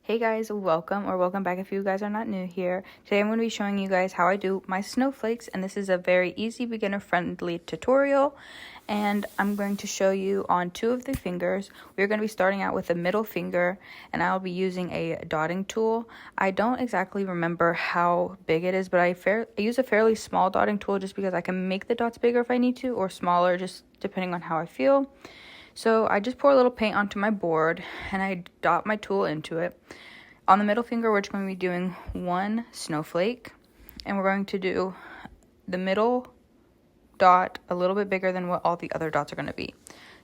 Hey guys, welcome back if you guys are not new here. Today I'm going to be showing you guys how I do my snowflakes, and this is a very easy beginner friendly tutorial, and I'm going to show you on 2 of the fingers. We're going to be starting out with the middle finger, and I'll be using a dotting tool. I don't exactly remember how big it is, but I use a fairly small dotting tool just because I can make the dots bigger if I need to, or smaller, just depending on how I feel. So I just pour a little paint onto my board and I dot my tool into it. On the middle finger, we're just going to be doing 1 snowflake, and we're going to do the middle dot a little bit bigger than what all the other dots are going to be.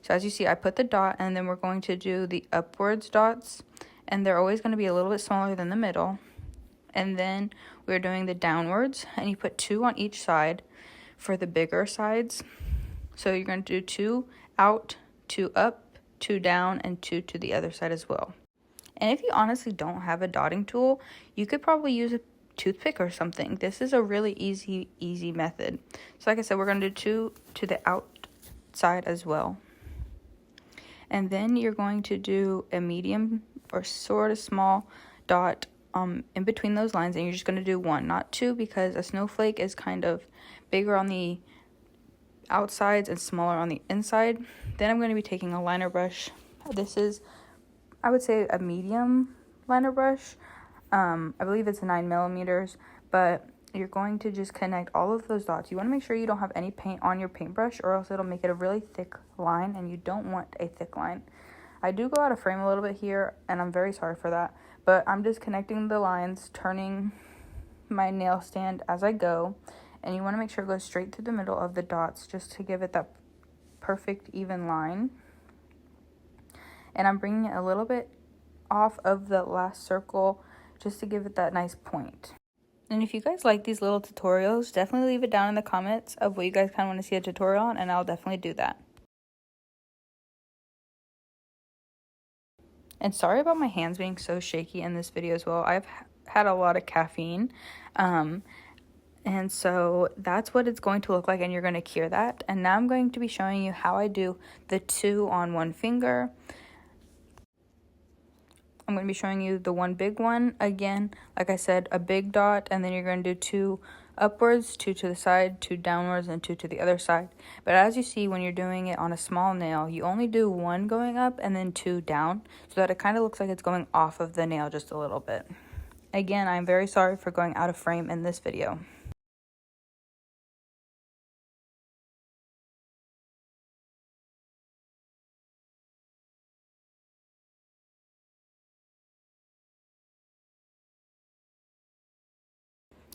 So as you see, I put the dot, and then we're going to do the upwards dots, and they're always going to be a little bit smaller than the middle. And then we're doing the downwards, and you put 2 on each side for the bigger sides. So you're going to do 2 out, 2 up, 2 down, and 2 to the other side as well. And if you honestly don't have a dotting tool, you could probably use a toothpick or something. This is a really easy method. So like I said, we're going to do 2 to the outside as well. And then you're going to do a medium or sort of small dot in between those lines, and you're just going to do 1, not 2, because a snowflake is kind of bigger on the outsides and smaller on the inside. Then I'm going to be taking a liner brush. This is, I would say, a medium liner brush. I believe it's 9 millimeters, but you're going to just connect all of those dots. You want to make sure you don't have any paint on your paintbrush, or else it'll make it a really thick line, and you don't want a thick line. I do go out of frame a little bit here, and I'm very sorry for that, but I'm just connecting the lines, turning my nail stand as I go, and you want to make sure it goes straight through the middle of the dots just to give it that perfect even line. And I'm bringing it a little bit off of the last circle just to give it that nice point. And if you guys like these little tutorials, definitely leave it down in the comments of what you guys kind of want to see a tutorial on, and I'll definitely do that. And sorry about my hands being so shaky in this video as well. I've had a lot of caffeine. And so that's what it's going to look like, and you're going to cure that. And now I'm going to be showing you how I do the 2 on 1 finger. I'm going to be showing you the 1 big one. Again, like I said, a big dot, and then you're going to do 2 upwards, 2 to the side, 2 downwards, and 2 to the other side. But as you see, when you're doing it on a small nail, you only do 1 going up and then 2 down, so that it kind of looks like it's going off of the nail just a little bit. Again, I'm very sorry for going out of frame in this video.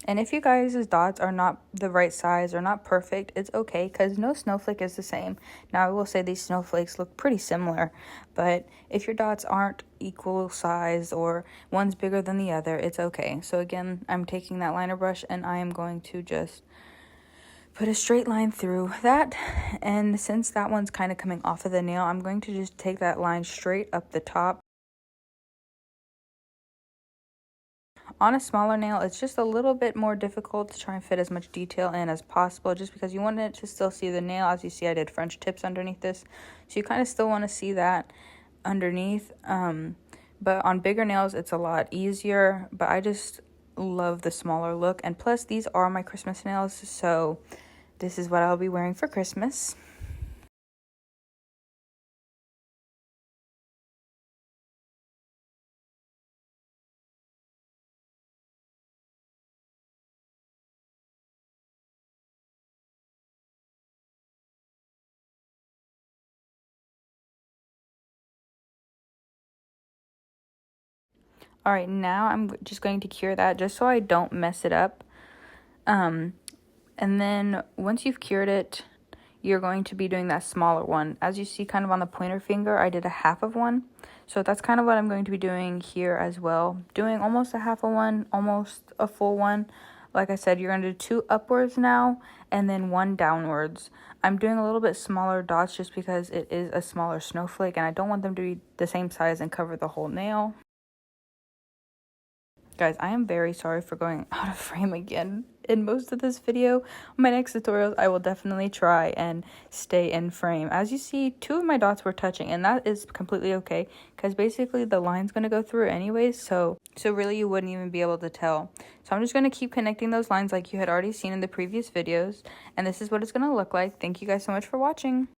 And if you guys' dots are not the right size or not perfect, it's okay, because no snowflake is the same. Now, I will say these snowflakes look pretty similar, but if your dots aren't equal size or one's bigger than the other, it's okay. So again, I'm taking that liner brush and I am going to just put a straight line through that. And since that one's kind of coming off of the nail, I'm going to just take that line straight up the top. On a smaller nail, it's just a little bit more difficult to try and fit as much detail in as possible, just because you want it to still see the nail. As you see, I did French tips underneath this, so you kind of still want to see that underneath. But on bigger nails, it's a lot easier, but I just love the smaller look. And plus, these are my Christmas nails, so this is what I'll be wearing for Christmas. All right, now I'm just going to cure that just so I don't mess it up. And then once you've cured it, you're going to be doing that smaller one. As you see kind of on the pointer finger, I did a half of one. So that's kind of what I'm going to be doing here as well. Doing almost a half of one, almost a full one. Like I said, you're going to do 2 upwards now and then 1 downwards. I'm doing a little bit smaller dots just because it is a smaller snowflake and I don't want them to be the same size and cover the whole nail. Guys, I am very sorry for going out of frame again. in most of this video. My next tutorials, I will definitely try and stay in frame. As you see, 2 of my dots were touching, and that is completely okay because basically the line's going to go through anyways, so really you wouldn't even be able to tell. So I'm just going to keep connecting those lines like you had already seen in the previous videos, and this is what it's going to look like. Thank you guys so much for watching.